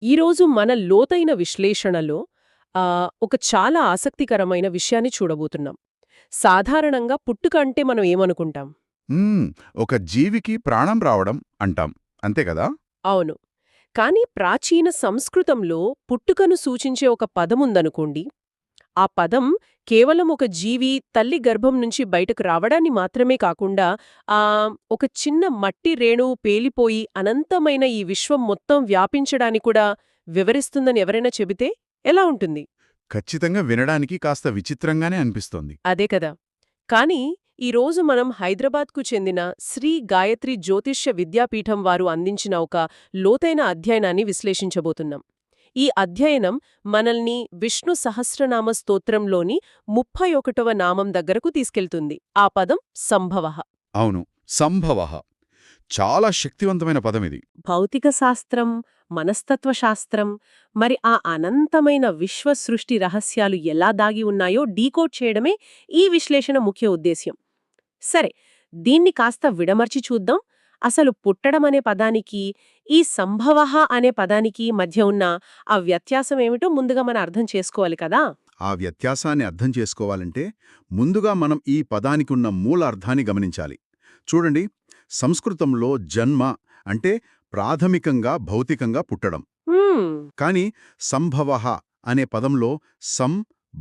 ఈరోజు మన లోతైన విశ్లేషణలో ఒక చాలా ఆసక్తికరమైన విషయాన్ని చూడబోతున్నాం. సాధారణంగా పుట్టుక అంటే మనం ఏమనుకుంటాం? హ్మ్. ఒక జీవికి ప్రాణం రావడం అంటాం. అంతే కదా? అవును. కానీ ప్రాచీన సంస్కృతంలో పుట్టుకను సూచించే ఒక పదముందనుకోండి. ఆ పదం కేవలం ఒక జీవి తల్లి గర్భం నుంచి బయటకు రావడాన్ని మాత్రమే కాకుండా ఒక చిన్న మట్టి రేణువు పేలిపోయి అనంతమైన ఈ విశ్వం మొత్తం వ్యాపించడాన్ని కూడా వివరిస్తుందని ఎవరైనా చెబితే ఎలా ఉంటుంది? ఖచ్చితంగా వినడానికి కాస్త విచిత్రంగానే అనిపిస్తోంది. అదే కదా! కానీ ఈరోజు మనం హైదరాబాద్కు చెందిన శ్రీ గాయత్రి జ్యోతిష్య విద్యాపీఠం వారు అందించిన ఒక లోతైన అధ్యయనాన్ని విశ్లేషించబోతున్నాం. ఈ అధ్యయనం మనల్ని విష్ణు సహస్రనామ స్తోత్రంలోని 31వ నామం దగ్గరకు తీసుకెళ్తుంది. ఆ పదం సంభవః. అవును. సంభవః. చాలా శక్తివంతమైన పదమిది. భౌతిక శాస్త్రం, మనస్తత్వ శాస్త్రం, మరి ఆ అనంతమైన విశ్వ సృష్టి రహస్యాలు ఎలా దాగి ఉన్నాయో డీకోడ్ చేయడమే ఈ విశ్లేషణ ముఖ్య ఉద్దేశ్యం. సరే, దీన్ని కాస్త విడమర్చి చూద్దాం. అసలు పుట్టడమనే పదానికి, ఈ సంభవః అనే పదానికి మధ్య ఉన్న ఆ వ్యత్యాసమేమిటో ముందుగా మనం అర్థం చేసుకోవాలి కదా! ఆ వ్యత్యాసాన్ని అర్థం చేసుకోవాలంటే ముందుగా మనం ఈ పదానికున్న మూల అర్థాన్ని గమనించాలి. చూడండి, సంస్కృతంలో జన్మ అంటే ప్రాథమికంగా భౌతికంగా పుట్టడం. హ్మ్. కాని సంభవః అనే పదంలో సం,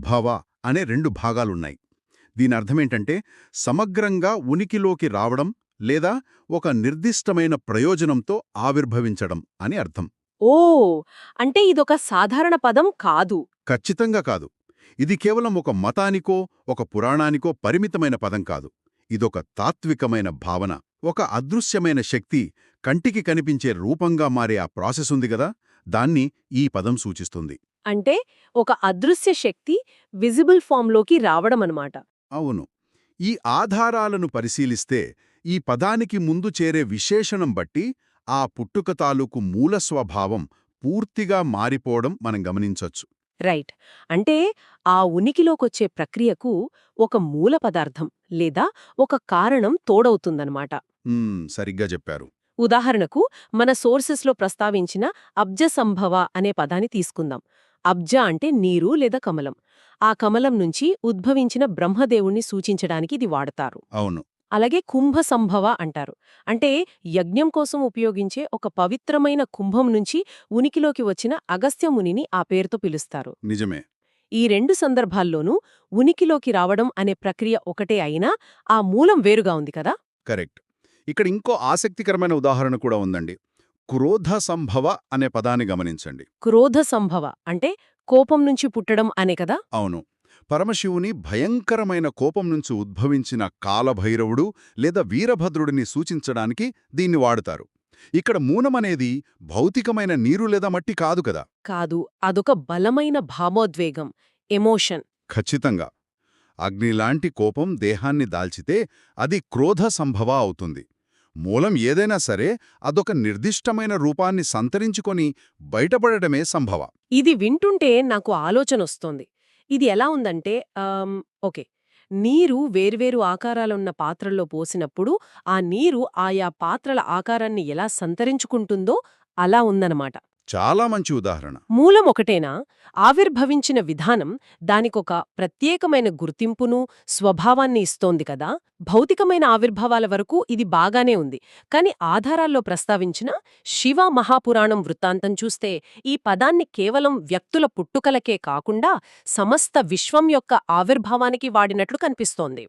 భవ అనే రెండు భాగాలున్నాయి. దీనర్థమేంటంటే సమగ్రంగా ఉనికిలోకి రావడం లేదా ఒక నిర్దిష్టమైన ప్రయోజనంతో ఆవిర్భవించడం అని అర్థం. ఓ! అంటే ఇదొక సాధారణ పదం కాదు. ఖచ్చితంగా కాదు. ఇది కేవలం ఒక మతానికో ఒక పురాణానికో పరిమితమైన పదం కాదు. ఇదొక తాత్వికమైన భావన. ఒక అదృశ్యమైన శక్తి కంటికి కనిపించే రూపంగా మారే ఆ ప్రాసెస్ ఉంది గదా, దాన్ని ఈ పదం సూచిస్తుంది. అంటే ఒక అదృశ్య శక్తి విజిబుల్ ఫామ్‌లోకి రావడమనమాట. అవును. ఈ ఆధారాలను పరిశీలిస్తే ఈ పదానికి ముందు చేరే విశేషణం బట్టి ఆ పుట్టుక తాలూకు మూల స్వభావం పూర్తిగా మారిపోవడం మనం గమనించొచ్చు. రైట్. అంటే ఆ ఉనికిలోకొచ్చే ప్రక్రియకు ఒక మూల పదార్థం లేదా ఒక కారణం తోడవుతుందనమాట. సరిగ్గా చెప్పారు. ఉదాహరణకు మన సోర్సెస్‌లో ప్రస్తావించిన అబ్జ సంభవ అనే పదాన్ని తీసుకుందాం. అబ్జ అంటే నీరు లేదా కమలం. ఆ కమలం నుంచి ఉద్భవించిన బ్రహ్మదేవుణ్ణి సూచించడానికి ఇది వాడతారు. అవును. అలాగే కుంభ సంభవ అంటారు. అంటే యజ్ఞం కోసం ఉపయోగించే ఒక పవిత్రమైన కుంభం నుంచి ఉనికిలోకి వచ్చిన అగస్త్య మునిని ఆ పేరుతో పిలుస్తారు. నిజమే. ఈ రెండు సందర్భాల్లోనూ ఉనికిలోకి రావడం అనే ప్రక్రియ ఒకటే అయినా ఆ మూలం వేరుగా ఉంది కదా! కరెక్ట్. ఇక్కడ ఇంకో ఆసక్తికరమైన ఉదాహరణ కూడా ఉందండి. క్రోధ సంభవ అనే పదాన్ని గమనించండి. క్రోధ సంభవ అంటే కోపం నుంచి పుట్టడం అనే కదా! అవును. పరమశివుని భయంకరమైన కోపం నుంచి ఉద్భవించిన కాలభైరవుడు లేదా వీరభద్రుడిని సూచించడానికి దీన్ని వాడుతారు. ఇక్కడ మూనమనేది భౌతికమైన నీరు లేదా మట్టి కాదు కదా. కాదు, అదొక బలమైన భావోద్వేగం, ఎమోషన్. ఖచ్చితంగా. అగ్నిలాంటి కోపం దేహాన్ని దాల్చితే అది క్రోధ సంభవ అవుతుంది. మూలం ఏదైనా సరే అదొక నిర్దిష్టమైన రూపాన్ని సంతరించుకొని బయటపడటమే సంభవ. ఇది వింటుంటే నాకు ఆలోచనొస్తోంది. ఇది ఎలా ఉందంటే ఓకే. నీరు వేర్వేరు ఆకారాలున్న పాత్రల్లో పోసినప్పుడు ఆ నీరు ఆయా పాత్రల ఆకారాన్ని ఎలా సంతరించుకుంటుందో అలా ఉందన్నమాట. చాలా మంచి ఉదాహరణ. మూలం ఒకటేనా, ఆవిర్భవించిన విధానం దానికొక ప్రత్యేకమైన గుర్తింపును, స్వభావాన్ని ఇస్తోంది కదా! భౌతికమైన ఆవిర్భావాల వరకు ఇది బాగానే ఉంది. కాని ఆధారాల్లో ప్రస్తావించిన శివ మహాపురాణం వృత్తాంతం చూస్తే ఈ పదాన్ని కేవలం వ్యక్తుల పుట్టుకలకే కాకుండా సమస్త విశ్వం యొక్క ఆవిర్భావానికి వాడినట్లు కనిపిస్తోంది.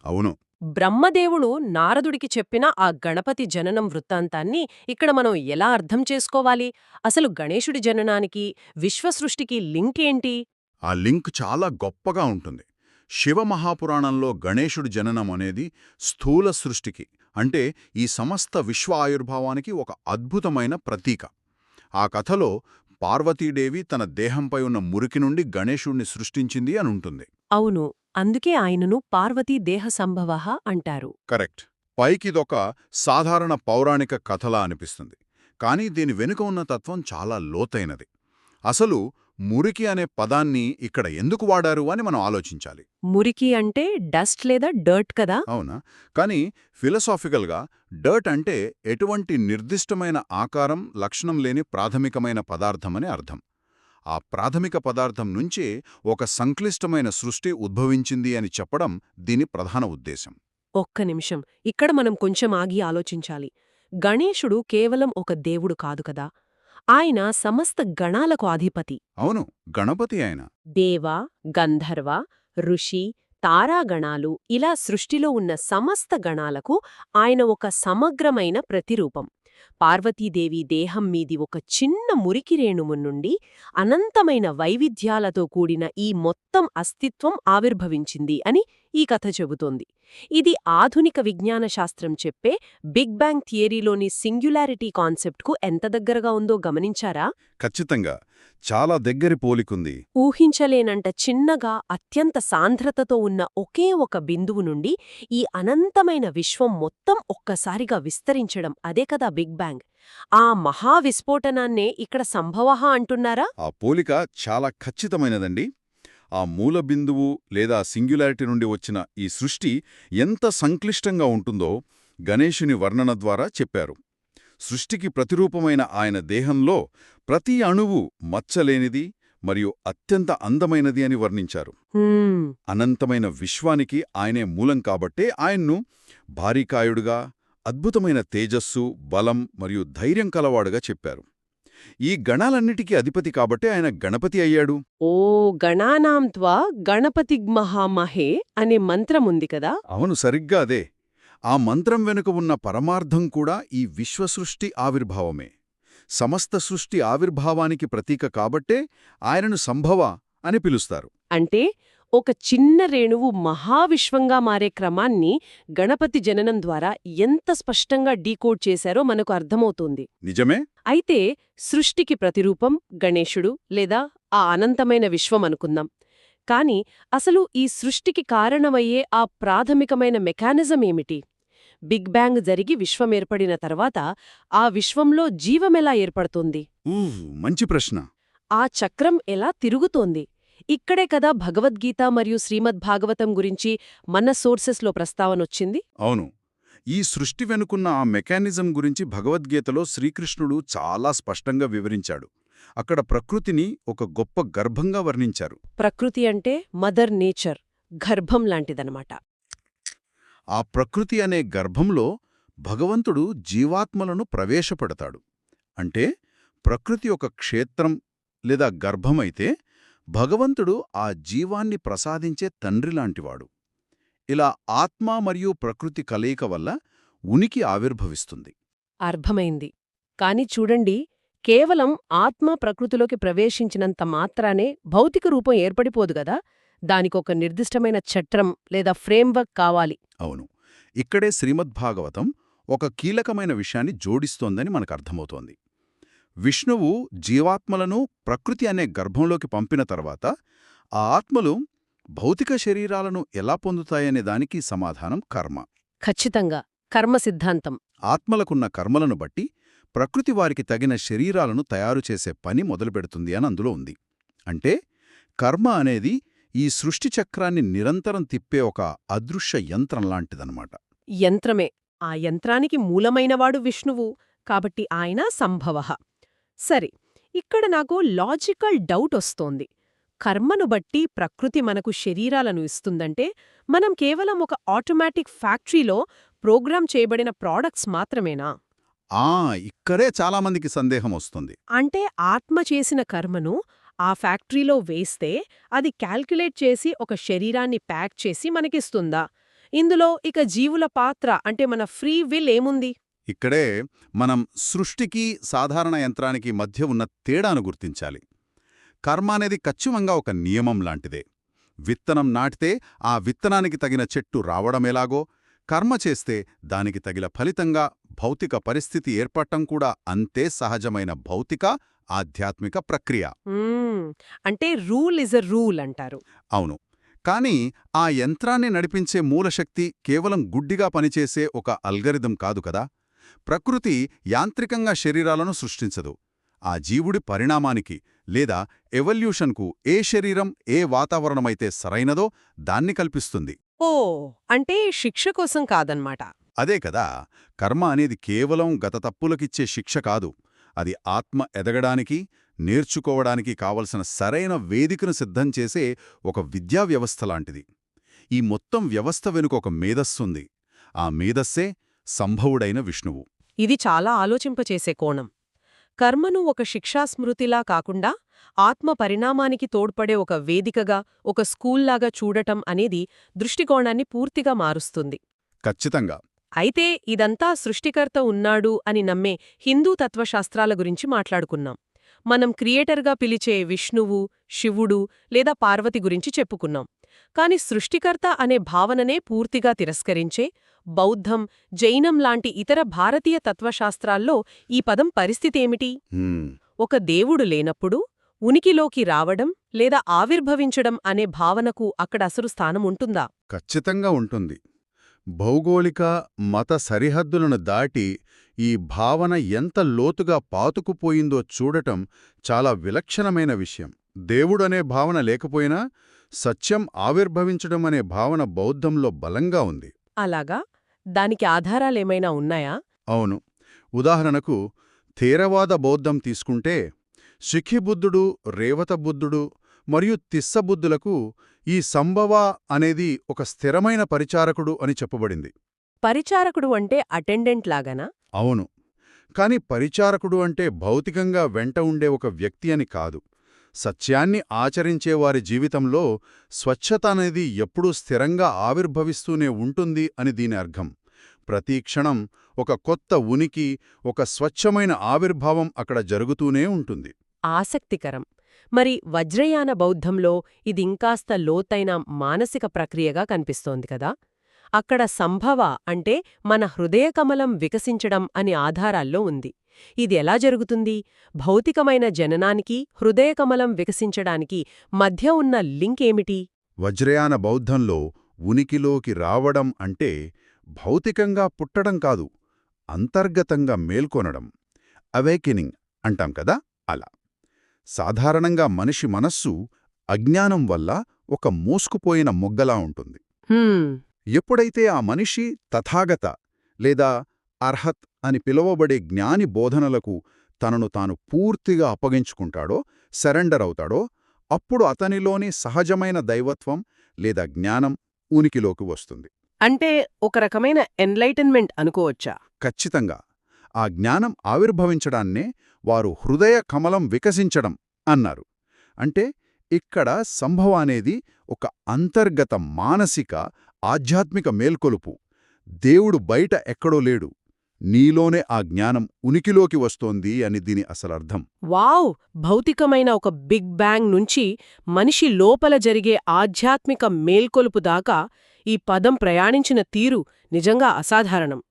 అవును. బ్రహ్మదేవుడు నారదుడికి చెప్పిన ఆ గణపతి జననం వృత్తాంతాన్ని ఇక్కడ మనం ఎలా అర్థం చేసుకోవాలి? అసలు గణేశుడి జననానికి, విశ్వసృష్టికి లింక్ ఏంటి? ఆ లింక్ చాలా గొప్పగా ఉంటుంది. శివమహాపురాణంలో గణేశుడి జననం అనేది స్థూల సృష్టికి, అంటే ఈ సమస్త విశ్వ ఆయుర్భావానికి ఒక అద్భుతమైన ప్రతీక. ఆ కథలో పార్వతీదేవి తన దేహంపై ఉన్న మురికి నుండి గణేశుణ్ణి సృష్టించింది అనుంటుంది. అవును. అందుకే ఆయనను పార్వతీ దేహ సంభవః అంటారు. కరెక్ట్. పైకిదొక సాధారణ పౌరాణిక కథలా అనిపిస్తుంది. కానీ దీని వెనుక ఉన్న తత్వం చాలా లోతైనది. అసలు మురికి అనే పదాన్ని ఇక్కడ ఎందుకు వాడారు అని మనం ఆలోచించాలి. మురికి అంటే డస్ట్ లేదా డర్ట్ కదా? అవునా? కానీ ఫిలసాఫికల్గా డర్ట్ అంటే ఎటువంటి నిర్దిష్టమైన ఆకారం, లక్షణం లేని ప్రాథమికమైన పదార్థమని అర్థం. ఆ ప్రాథమిక పదార్థం నుంచే ఒక సంక్లిష్టమైన సృష్టి ఉద్భవించింది అని చెప్పడం దీని ప్రధాన ఉద్దేశం. ఒక్క నిమిషం, ఇక్కడ మనం కొంచెం ఆగి ఆలోచించాలి. గణేశుడు కేవలం ఒక దేవుడు కాదు కదా, ఆయన సమస్త గణాలకు అధిపతి. అవును, గణపతి ఆయన. దేవ, గంధర్వ, ఋషి, తారాగణాలు ఇలా సృష్టిలో ఉన్న సమస్త గణాలకు ఆయన ఒక సమగ్రమైన ప్రతిరూపం. పార్వతీదేవి దేహం మీది ఒక చిన్న మురికి రేణుము నుండి అనంతమైన వైవిధ్యాలతో కూడిన ఈ మొత్తం అస్తిత్వం ఆవిర్భవించింది అని ఈ కథ చెబుతోంది. ఇది ఆధునిక విజ్ఞాన శాస్త్రం చెప్పే బిగ్ బ్యాంగ్ థియరీలోని సింగ్యులారిటీ కాన్సెప్ట్కు ఎంత దగ్గరగా ఉందో గమనించారా? ఖచ్చితంగా చాలా దగ్గరి పోలికుంది. ఊహించలేనంట చిన్నగా అత్యంత సాంద్రతతో ఉన్న ఒకే ఒక బిందువు నుండి ఈ అనంతమైన విశ్వం మొత్తం ఒక్కసారిగా విస్తరించడం, అదే కదా బిగ్ బ్యాంగ్. ఆ మహావిస్ఫోటనాన్నే ఇక్కడ సంభవః అంటున్నారా? ఆ పోలిక చాలా ఖచ్చితమైనదండి. ఆ మూల బిందువు లేదా సింగ్యులారిటీ నుండి వచ్చిన ఈ సృష్టి ఎంత సంక్లిష్టంగా ఉంటుందో గణేశుని వర్ణన ద్వారా చెప్పారు. సృష్టికి ప్రతిరూపమైన ఆయన దేహంలో ప్రతి అణువు మచ్చలేనిది మరియు అత్యంత అందమైనది అని వర్ణించారు. అనంతమైన విశ్వానికి ఆయనే మూలం కాబట్టే ఆయన్ను భారీకాయుడుగా, అద్భుతమైన తేజస్సు, బలం మరియు ధైర్యం కలవాడుగా చెప్పారు. ఈ గణాలన్నిటికీ అధిపతి కాబట్టే ఆయన గణపతి అయ్యాడు. ఓ గణానాం త్వా గణపతిగ్మహామహే అనే మంత్రముంది కదా? అవును, సరిగ్గా అదే. ఆ మంత్రం వెనుక ఉన్న పరమార్థం కూడా ఈ విశ్వసృష్టి ఆవిర్భావమే. సమస్త సృష్టి ఆవిర్భావానికి ప్రతీక కాబట్టే ఆయనను సంభవ అని పిలుస్తారు. అంటే ఒక చిన్న రేణువు మహావిశ్వంగా మారే క్రమాన్ని గణపతి జననం ద్వారా ఎంత స్పష్టంగా డీకోడ్ చేశారో మనకు అర్థమవుతోంది. నిజమే. అయితే సృష్టికి ప్రతిరూపం గణేశుడు లేదా ఆ అనంతమైన విశ్వం అనుకుందాం. కాని అసలు ఈ సృష్టికి కారణమయ్యే ఆ ప్రాథమికమైన మెకానిజం ఏమిటి? బిగ్ బ్యాంగ్ జరిగి విశ్వమేర్పడిన తర్వాత ఆ విశ్వంలో జీవమెలా ఏర్పడుతోంది? మంచి ప్రశ్న. ఆ చక్రం ఎలా తిరుగుతోంది? ఇక్కడే కదా భగవద్గీత మరియు శ్రీమద్భాగవతం గురించి మన సోర్సెస్లో ప్రస్తావనొచ్చింది. అవును, ఈ సృష్టి వెనుకున్న ఆ మెకానిజం గురించి భగవద్గీతలో శ్రీకృష్ణుడు చాలా స్పష్టంగా వివరించాడు. అక్కడ ప్రకృతిని ఒక గొప్ప గర్భంగా వర్ణించారు. ప్రకృతి అంటే మదర్ నేచర్, గర్భం లాంటిదనమాట. ఆ ప్రకృతి అనే గర్భంలో భగవంతుడు జీవాత్మలను ప్రవేశపెడతాడు. అంటే ప్రకృతి ఒక క్షేత్రం లేదా గర్భమైతే భగవంతుడు ఆ జీవాన్ని ప్రసాదించే తండ్రిలాంటివాడు. ఇలా ఆత్మ మరియు ప్రకృతి కలయిక వల్ల ఉనికి ఆవిర్భవిస్తుంది. అర్థమైంది. కాని చూడండి, కేవలం ఆత్మ ప్రకృతిలోకి ప్రవేశించినంత మాత్రానే భౌతిక రూపం ఏర్పడిపోదుగదా. దానికొక నిర్దిష్టమైన చట్రం లేదా ఫ్రేమ్వర్క్ కావాలి. అవును, ఇక్కడే శ్రీమద్భాగవతం ఒక కీలకమైన విషయాన్ని జోడిస్తోందని మనకర్థమవుతోంది. విష్ణువు జీవాత్మలను ప్రకృతి అనే గర్భంలోకి పంపిన తర్వాత ఆ ఆత్మలు భౌతిక శరీరాలను ఎలా పొందుతాయనే దానికి సమాధానం కర్మ. ఖచ్చితంగా కర్మ సిద్ధాంతం. ఆత్మలకున్న కర్మలను బట్టి ప్రకృతి వారికి తగిన శరీరాలను తయారుచేసే పని మొదలుపెడుతుంది అని అందులో ఉంది. అంటే కర్మ అనేది ఈ సృష్టి చక్రాన్ని నిరంతరం తిప్పే ఒక అదృశ్య యంత్రంలాంటిదన్నమాట. యంత్రమే. ఆ యంత్రానికి మూలమైనవాడు విష్ణువు కాబట్టి ఆయన సంభవః. సరే, ఇక్కడ నాకు లాజికల్ డౌట్ వస్తోంది. కర్మను బట్టి ప్రకృతి మనకు శరీరాలను ఇస్తుందంటే మనం కేవలం ఒక ఆటోమేటిక్ ఫ్యాక్టరీలో ప్రోగ్రామ్ చేయబడిన ప్రాడక్ట్స్ మాత్రమేనా? ఇక్కడే చాలామందికి సందేహం వస్తుంది. అంటే ఆత్మ చేసిన కర్మను ఆ ఫ్యాక్టరీలో వేస్తే అది క్యాల్కులేట్ చేసి ఒక శరీరాన్ని ప్యాక్ చేసి మనకిస్తుందా? ఇందులో ఇక జీవుల పాత్ర అంటే మన ఫ్రీ విల్ ఏముంది? ఇక్కడే మనం సృష్టికి సాధారణ యంత్రానికి మధ్య ఉన్న తేడాను గుర్తించాలి. కర్మ అనేది ఖచ్చితంగా ఒక నియమం లాంటిదే. విత్తనం నాటితే ఆ విత్తనానికి తగిన చెట్టు రావడమేలాగో, కర్మ చేస్తే దానికి తగిన ఫలితంగా భౌతిక పరిస్థితి ఏర్పడటం కూడా అంతే సహజమైన భౌతిక, ఆధ్యాత్మిక ప్రక్రియ. అంటే రూల్ ఇస్ ఎ రూల్ అంటారు. అవును, కానీ ఆ యంత్రాన్ని నడిపించే మూలశక్తి కేవలం గుడ్డిగా పనిచేసే ఒక అల్గరిథం కాదు కదా. ప్రకృతి యాంత్రికంగా శరీరాలను సృష్టించదు. ఆ జీవుడి పరిణామానికి లేదా ఎవల్యూషన్కు ఏ శరీరం ఏ వాతావరణమైతే సరైనదో దాన్ని కల్పిస్తుంది. ఓ, అంటే శిక్ష కోసం కాదన్మాట. అదే కదా, కర్మ అనేది కేవలం గత తప్పులకిచ్చే శిక్ష కాదు. అది ఆత్మ ఎదగడానికి, నేర్చుకోవడానికి కావలసిన సరైన వేదికను సిద్ధం చేసే ఒక విద్యా వ్యవస్థ లాంటిది. ఈ మొత్తం వ్యవస్థ వెనుక ఒక మేధస్సుంది. ఆ మేధస్సే సంభవుడైన విష్ణువు. ఇది చాలా ఆలోచింపచేసే కోణం. కర్మను ఒక శిక్షాస్మృతిలా కాకుండా ఆత్మ పరిణామానికి తోడ్పడే ఒక వేదికగా, ఒక స్కూల్లాగా చూడటం అనేది దృష్టికోణాన్ని పూర్తిగా మారుస్తుంది. ఖచ్చితంగా. అయితే ఇదంతా సృష్టికర్త ఉన్నాడు అని నమ్మే హిందూ తత్వశాస్త్రాల గురించి మాట్లాడుకున్నాం. మనం క్రియేటర్గా పిలిచే విష్ణువు, శివుడు లేదా పార్వతి గురించి చెప్పుకున్నాం. కాని సృష్టికర్త అనే భావననే పూర్తిగా తిరస్కరించే బౌద్ధం, జైనం లాంటి ఇతర భారతీయ తత్వశాస్త్రాల్లో ఈ పదం పరిస్థితేమిటి? ఒక దేవుడు లేనప్పుడు ఉనికిలోకి రావడం లేదా ఆవిర్భవించడం అనే భావనకు అక్కడ అసలు స్థానముంటుందా? ఖచ్చితంగా ఉంటుంది. భౌగోళిక, మత సరిహద్దులను దాటి ఈ భావన ఎంత లోతుగా పాతుకుపోయిందో చూడటం చాలా విలక్షణమైన విషయం. దేవుడనే భావన లేకపోయినా సత్యం ఆవిర్భవించడం అనే భావన బౌద్ధంలో బలంగా ఉంది. అలాగా? దానికి ఆధారాలేమైనా ఉన్నాయా? అవును. ఉదాహరణకు థేరవాద బౌద్ధం తీసుకుంటే శిఖిబుద్ధుడు, రేవతబుద్ధుడు మరియు తిస్సబుద్ధులకు ఈ సంభవ అనేది ఒక స్థిరమైన పరిచారకుడు అని చెప్పబడింది. పరిచారకుడు అంటే అటెండెంట్ లాగానా? అవును. కాని పరిచారకుడు అంటే భౌతికంగా వెంట ఉండే ఒక వ్యక్తి అని కాదు. సత్యాన్ని ఆచరించేవారి జీవితంలో స్వచ్ఛత అనేది ఎప్పుడూ స్థిరంగా ఆవిర్భవిస్తూనే ఉంటుంది అని దీని అర్థం. ప్రతి క్షణం ఒక కొత్త ఉనికి, ఒక స్వచ్ఛమైన ఆవిర్భావం అక్కడ జరుగుతూనే ఉంటుంది. ఆసక్తికరం. మరి వజ్రయాన బౌద్ధంలో ఇదింకాస్త లోతైన మానసిక ప్రక్రియగా కనిపిస్తోంది కదా? అక్కడ సంభవ అంటే మన హృదయకమలం వికసించడం అని ఆధారాల్లో ఉంది. ఇది ఎలా జరుగుతుంది? భౌతికమైన జననానికి, హృదయకమలం వికసించడానికి మధ్య ఉన్న లింక్ ఏమిటి? వజ్రయాన బౌద్ధంలో ఉనికిలోకి రావడం అంటే భౌతికంగా పుట్టడం కాదు, అంతర్గతంగా మేల్కొనడం. అవేకెనింగ్ అంటాం కదా, అలా. సాధారణంగా మనిషి మనస్సు అజ్ఞానం వల్ల ఒక మూసుకుపోయిన మొగ్గలా ఉంటుంది. ఎప్పుడైతే ఆ మనిషి తథాగత లేదా అర్హత్ అని పిలువబడే జ్ఞాని బోధనలకు తనను తాను పూర్తిగా అప్పగించుకుంటాడో, సరెండర్ అవుతాడో, అప్పుడు అతనిలోని సహజమైన దైవత్వం లేదా జ్ఞానం ఉనికిలోకి వస్తుంది. అంటే ఒక రకమైన ఎన్లైటన్మెంట్ అనుకోవచ్చా? ఖచ్చితంగా. ఆ జ్ఞానం ఆవిర్భవించడాన్నే వారు హృదయ కమలం వికసించడం అన్నారు. అంటే ఇక్కడ సంభవ అనేది ఒక అంతర్గత మానసిక, ఆధ్యాత్మిక మేల్కొలుపు. దేవుడు బయట ఎక్కడో లేడు, నీలోనే ఆ జ్ఞానం ఉనికిలోకి వస్తోంది అని దీని అసలర్థం. వావ్! భౌతికమైన ఒక బిగ్ బ్యాంగ్ నుంచి మనిషి లోపల జరిగే ఆధ్యాత్మిక మేల్కొలుపు దాకా ఈ పదం ప్రయాణించిన తీరు నిజంగా అసాధారణం.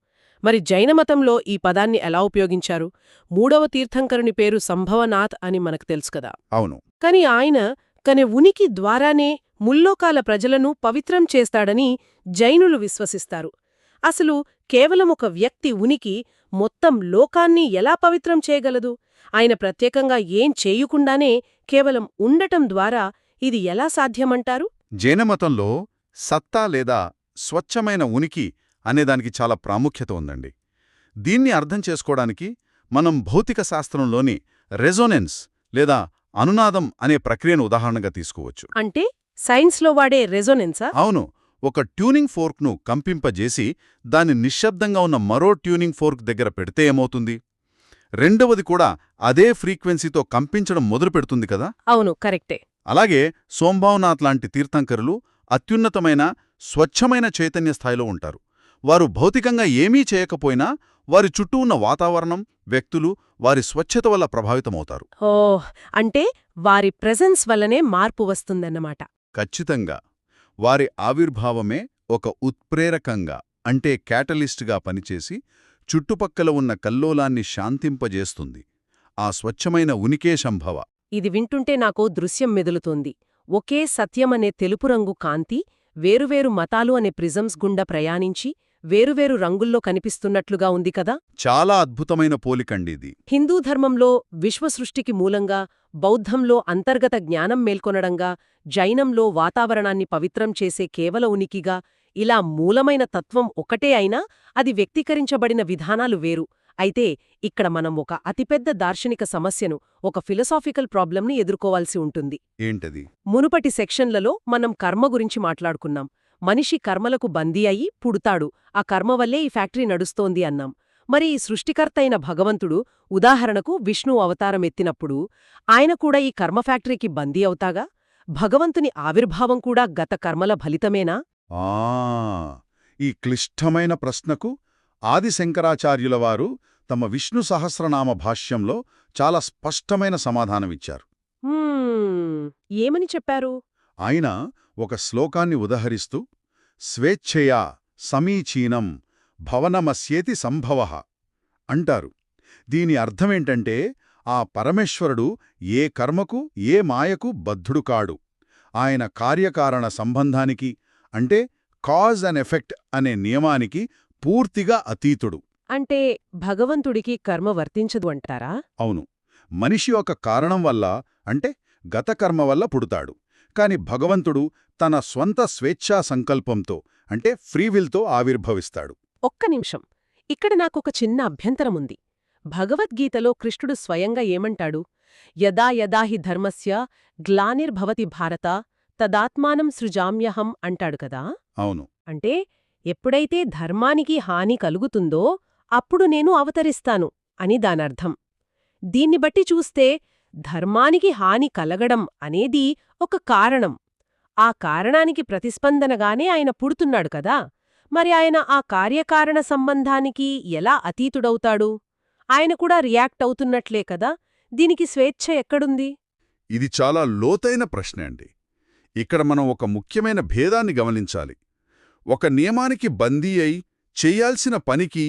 మరి జైనమతంలో ఈ పదాన్ని ఎలా ఉపయోగించారు? 3వ తీర్థంకరుని పేరు సంభవనాథ్ అని మనకు తెలుసు కదా. అవును. కాని ఆయన తన ఉనికి ద్వారానే ముల్లోకాల ప్రజలను పవిత్రం చేస్తాడని జైనులు విశ్వసిస్తారు. అసలు కేవలం ఒక వ్యక్తి ఉనికి మొత్తం లోకాన్ని ఎలా పవిత్రం చేయగలదు? ఆయన ప్రత్యేకంగా ఏం చేయకుండానే కేవలం ఉండటం ద్వారా ఇది ఎలా సాధ్యమంటారు? జైనమతంలో సత్తా లేదా స్వచ్ఛమైన ఉనికి అనేదానికి చాలా ప్రాముఖ్యత ఉందండి. దీన్ని అర్థం చేసుకోవడానికి మనం భౌతిక శాస్త్రంలోని రెజోనెన్స్ లేదా అనునాదం అనే ప్రక్రియను ఉదాహరణగా తీసుకోవచ్చు. అంటే సైన్స్లో వాడే రెజోనెన్సా? అవును. ఒక ట్యూనింగ్ ఫోర్క్ను కంపింపజేసి దాన్ని నిశ్శబ్దంగా ఉన్న మరో ట్యూనింగ్ ఫోర్క్ దగ్గర పెడితే ఏమవుతుంది? రెండవది కూడా అదే ఫ్రీక్వెన్సీతో కంపించడం మొదలుపెడుతుంది కదా. అవును, కరెక్టే. అలాగే సోంభావనాథ్ లాంటి తీర్థంకరులు అత్యున్నతమైన, స్వచ్ఛమైన చైతన్య స్థాయిలో ఉంటారు. వారు భౌతికంగా ఏమీ చేయకపోయినా వారి చుట్టూ ఉన్న వాతావరణం, వ్యక్తులు వారి స్వచ్ఛత వల్ల ప్రభావితమవుతారు. ఓహ్, అంటే వారి ప్రెజెన్స్ వల్లనే మార్పు వస్తుందన్నమాట. ఖచ్చితంగా. వారి ఆవిర్భావమే ఒక ఉత్ప్రేరకంగా, అంటే క్యాటలిస్ట్గా పనిచేసి చుట్టుపక్కల ఉన్న కల్లోలాన్ని శాంతింపజేస్తుంది. ఆ స్వచ్ఛమైన ఉనికే సంభవ. ఇది వింటుంటే నాకో దృశ్యం మెదులుతోంది. ఒకే సత్యమనే తెలుపు రంగు కాంతి వేరువేరు మతాలు అనే ప్రిజమ్స్ గుండా ప్రయాణించి వేరువేరు రంగుల్లో కనిపిస్తున్నట్లుగా ఉంది కదా. చాలా అద్భుతమైన పోలికండిది. హిందూ ధర్మంలో విశ్వసృష్టికి మూలంగా, బౌద్ధంలో అంతర్గత జ్ఞానం మేల్కొనడంగా, జైనంలో వాతావరణాన్ని పవిత్రం చేసే కేవల ఉనికిగా, ఇలా మూలమైన తత్వం ఒకటే అయినా అది వ్యక్తీకరించబడిన విధానాలు వేరు. అయితే ఇక్కడ మనం ఒక అతిపెద్ద దార్శనిక సమస్యను, ఒక ఫిలసాఫికల్ ప్రాబ్లంని ఎదుర్కోవాల్సి ఉంటుంది. ఏంటది? మునుపటి సెక్షన్లలో మనం కర్మ గురించి మాట్లాడుకున్నాం. మనిషి కర్మలకు బందీ అయి పుడతాడు, ఆ కర్మ వల్లే ఈ ఫ్యాక్టరీ నడుస్తోంది అన్నాం. మరి ఈ సృష్టికర్త అయిన భగవంతుడు, ఉదాహరణకు విష్ణు అవతారం ఎత్తినప్పుడు ఆయన కూడా ఈ కర్మ ఫ్యాక్టరీకి బందీ అవుతాగా? భగవంతుని ఆవిర్భావం కూడా గత కర్మల ఫలితమేనా? ఆ ఈ క్లిష్టమైన ప్రశ్నకు ఆది శంకరాచార్యులవారు తమ విష్ణు సహస్రనామ భాష్యంలో చాలా స్పష్టమైన సమాధానమిచ్చారు. ఏమని చెప్పారు? ఆయన ఒక శ్లోకాన్ని ఉదహరిస్తూ స్వేచ్ఛయా సమీచీనం భవనమస్యేతి సంభవః అంటారు. దీని అర్థమేంటంటే ఆ పరమేశ్వరుడు ఏ కర్మకు ఏ మాయకు బద్ధుడు కాడు. ఆయన కార్యకారణ సంబంధానికి, అంటే కాజ్ అండ్ ఎఫెక్ట్ అనే నియమానికి పూర్తిగా అతీతుడు. అంటే భగవంతుడికి కర్మ వర్తించదు అంటారా? అవును, మనిషి ఒక కారణం వల్ల, అంటే గత కర్మ వల్ల పుడతాడు. కాని భగవంతుడు తన స్వంత స్వేచ్ఛా సంకల్పంతో, అంటే ఫ్రీవిల్తో ఆవిర్భవిస్తాడు. ఒక్క నిమిషం, ఇక్కడ నాకొక చిన్న అభ్యంతరముంది. భగవద్గీతలో కృష్ణుడు స్వయంగా ఏమంటాడు? యదా యదా హి ధర్మస్య గ్లానిర్భవతి భారత తదాత్మానం సృజామ్యహం అంటాడు కదా. అవును, అంటే ఎప్పుడైతే ధర్మానికి హాని కలుగుతుందో అప్పుడు నేను అవతరిస్తాను అని దానర్థం. దీన్ని బట్టి చూస్తే ధర్మానికి హాని కలగడం అనేది ఒక కారణం. ఆ కారణానికి ప్రతిస్పందనగానే ఆయన పుడుతున్నాడు కదా. మరి ఆయన ఆ కార్యకారణ సంబంధానికి ఎలా అతీతుడవుతాడు? ఆయన కూడా రియాక్ట్ అవుతున్నట్లే కదా. దీనికి స్వేచ్ఛ ఎక్కడుంది? ఇది చాలా లోతైన ప్రశ్న అండి. ఇక్కడ మనం ఒక ముఖ్యమైన భేదాన్ని గమనించాలి. ఒక నియమానికి బందీ అయి చెయ్యాల్సిన పనికి,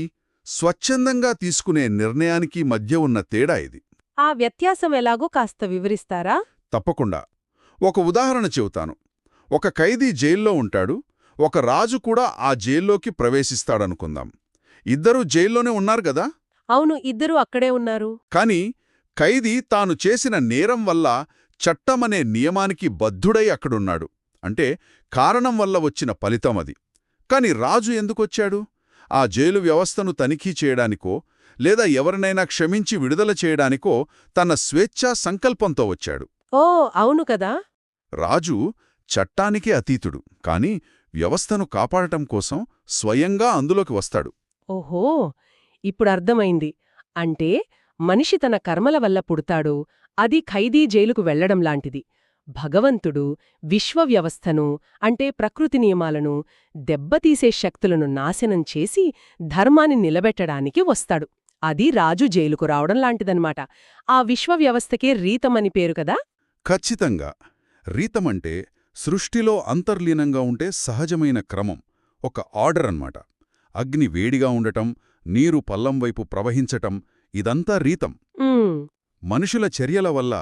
స్వచ్ఛందంగా తీసుకునే నిర్ణయానికి మధ్య ఉన్న తేడా ఇది. ఆ వ్యత్యాసం ఎలాగో కాస్త వివరిస్తారా? తప్పకుండా. ఒక ఉదాహరణ చెబుతాను. ఒక ఖైదీ జైల్లో ఉంటాడు, ఒక రాజు కూడా ఆ జైల్లోకి ప్రవేశిస్తాడనుకుందాం. ఇద్దరూ జైల్లోనే ఉన్నారు గదా. అవును, ఇద్దరూ అక్కడే ఉన్నారు. కాని ఖైదీ తాను చేసిన నేరం వల్ల చట్టమనే నియమానికి బద్ధుడై అక్కడున్నాడు. అంటే కారణం వల్ల వచ్చిన ఫలితం అది. కాని రాజు ఎందుకొచ్చాడు? ఆ జైలు వ్యవస్థను తనిఖీ చేయడానికో, లేదా ఎవరినైనా క్షమించి విడుదల చేయడానికో తన స్వేచ్ఛా సంకల్పంతో వచ్చాడు. ఓ అవును కదా. రాజు చట్టానికి అతీతుడు, కాని వ్యవస్థను కాపాడటం కోసం స్వయంగా అందులోకి వస్తాడు. ఓహో, ఇప్పుడు అర్థమైంది. అంటే మనిషి తన కర్మల వల్ల పుడతాడు, అది ఖైదీ జైలుకు వెళ్లడం లాంటిది. భగవంతుడు విశ్వవ్యవస్థను, అంటే ప్రకృతి నియమాలను దెబ్బతీసే శక్తులను నాశనం చేసి ధర్మాన్ని నిలబెట్టడానికి వస్తాడు. అది రాజు జైలుకు రావడం లాంటిదన్నమాట. ఆ విశ్వవ్యవస్థకే రీతమని పేరు కదా. ఖచ్చితంగా. రీతమంటే సృష్టిలో అంతర్లీనంగా ఉంటే సహజమైన క్రమం, ఒక ఆర్డర్ అన్నమాట. అగ్ని వేడిగా ఉండటం, నీరు పల్లం వైపు ప్రవహించటం, ఇదంతా రీతం. మనుషుల చర్యల వల్ల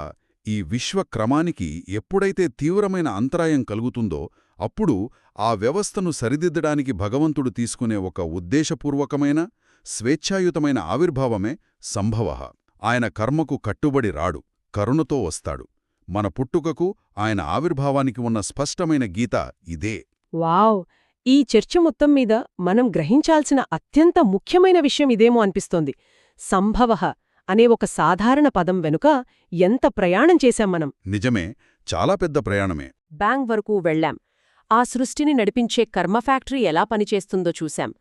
ఈ విశ్వక్రమానికి ఎప్పుడైతే తీవ్రమైన అంతరాయం కలుగుతుందో అప్పుడు ఆ వ్యవస్థను సరిదిద్దడానికి భగవంతుడు తీసుకునే ఒక ఉద్దేశపూర్వకమైన, స్వేచ్ఛాయుతమైన ఆవిర్భావమే సంభవః. ఆయన కర్మకు కట్టుబడి రాడు, కరుణతో వస్తాడు. మన పుట్టుకకు ఆయన ఆవిర్భావానికి ఉన్న స్పష్టమైన గీత ఇదే. వావ్! ఈ చర్చ మొత్తం మీద మనం గ్రహించాల్సిన అత్యంత ముఖ్యమైన విషయం ఇదేమో అనిపిస్తోంది. సంభవః అనే ఒక సాధారణ పదం వెనుక ఎంత ప్రయాణం చేశాం మనం. నిజమే, చాలా పెద్ద ప్రయాణమే. బ్యాంగ్ వరకు వెళ్లాం. ఆ సృష్టిని నడిపించే కర్మ ఫ్యాక్టరీ ఎలా పనిచేస్తుందో చూశాం.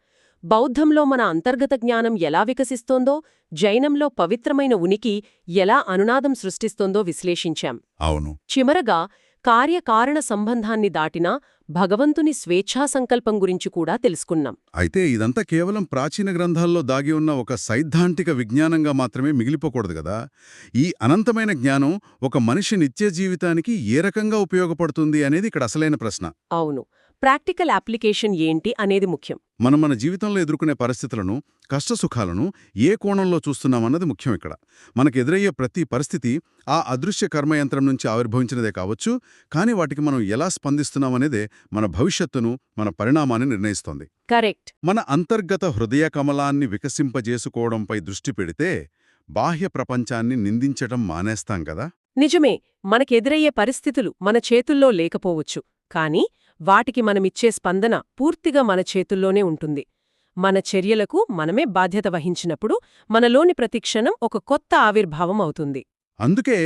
బౌద్ధంలో మన అంతర్గత జ్ఞానం ఎలా వికసిస్తోందో, జైనంలో పవిత్రమైన ఉనికి ఎలా అనునాదం సృష్టిస్తోందో విశ్లేషించాం. అవును. చివరగా కార్యకారణ సంబంధాన్ని దాటిన భగవంతుని స్వేచ్ఛా సంకల్పం గురించి కూడా తెలుసుకున్నాం. అయితే ఇదంతా కేవలం ప్రాచీన గ్రంథాల్లో దాగి ఉన్న ఒక సైద్ధాంతిక విజ్ఞానంగా మాత్రమే మిగిలిపోకూడదు గదా. ఈ అనంతమైన జ్ఞానం ఒక మనిషి నిత్య జీవితానికి ఏ రకంగా ఉపయోగపడుతుంది అనేది ఇక్కడ అసలైన ప్రశ్న. అవును, ప్రాక్టికల్ అప్లికేషన్ ఏంటి అనేది ముఖ్యం. మనం మన జీవితంలో ఎదుర్కొనే పరిస్థితులను, కష్టసుఖాలను ఏ కోణంలో చూస్తున్నామన్నది ముఖ్యం ఇక్కడ. మనకు ఎదురయ్యే ప్రతి పరిస్థితి ఆ అదృశ్య కర్మయంత్రం నుంచి ఆవిర్భవించినదే కావచ్చు, కానీ వాటికి మనం ఎలా స్పందిస్తున్నామనేదే మన భవిష్యత్తును, మన పరిణామాన్ని నిర్ణయిస్తోంది. కరెక్ట్. మన అంతర్గత హృదయ కమలాన్ని వికసింపజేసుకోవడంపై దృష్టి పెడితే బాహ్య ప్రపంచాన్ని నిందించటం మానేస్తాం కదా. నిజమే, మనకెదురయ్యే పరిస్థితులు మన చేతుల్లో లేకపోవచ్చు, కానీ వాటికి మనమిచ్చే స్పందన పూర్తిగా మన చేతుల్లోనే ఉంటుంది. మన చర్యలకు మనమే బాధ్యత వహించినప్పుడు మనలోని ప్రతిక్షణం ఒక కొత్త ఆవిర్భావం అవుతుంది. అందుకే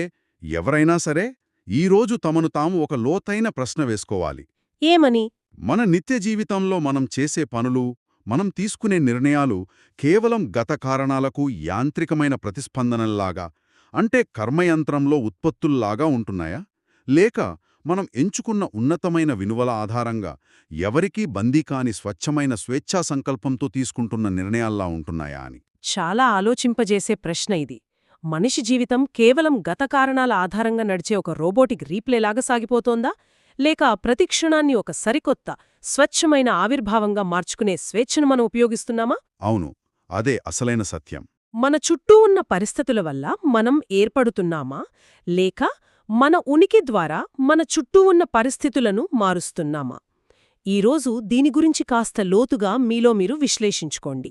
ఎవరైనా సరే ఈరోజు తమను తాము ఒక లోతైన ప్రశ్న వేసుకోవాలి. ఏమని? మన నిత్య జీవితంలో మనం చేసే పనులు, మనం తీసుకునే నిర్ణయాలు కేవలం గత కారణాలకు యాంత్రికమైన ప్రతిస్పందనల్లాగా, అంటే కర్మయంత్రంలో ఉత్పత్తుల్లాగా ఉంటున్నాయా? లేక మనం ఎంచుకున్న ఉన్నతమైన విలువల ఆధారంగా ఎవరికీ బందీకాని స్వచ్ఛమైన స్వేచ్ఛా సంకల్పంతో తీసుకుంటున్న నిర్ణయాల్లా ఉంటున్నాయా అని. చాలా ఆలోచింపజేసే ప్రశ్న ఇది. మనిషి జీవితం కేవలం గత కారణాల ఆధారంగా నడిచే ఒక రోబోటిక్ రీప్లేలాగా సాగిపోతోందా? లేక ప్రతిక్షణాన్ని ఒక సరికొత్త, స్వచ్ఛమైన ఆవిర్భావంగా మార్చుకునే స్వేచ్ఛను మనం ఉపయోగిస్తున్నామా? అవును, అదే అసలైన సత్యం. మన చుట్టూ ఉన్న పరిస్థితుల వల్ల మనం ఏర్పడుతున్నామా? లేక మన ఉనికి ద్వారా మన చుట్టూ ఉన్న పరిస్థితులను మారుస్తున్నామా? ఈరోజు దీని గురించి కాస్త లోతుగా మీలో మీరు విశ్లేషించుకోండి.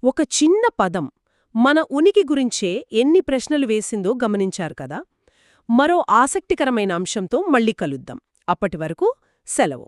ఒక చిన్న పదం మన ఉనికి గురించే ఎన్ని ప్రశ్నలు వేసిందో గమనించారు కదా. మరో ఆసక్తికరమైన అంశంతో మళ్ళీ కలుద్దాం. అప్పటివరకు సెలవు.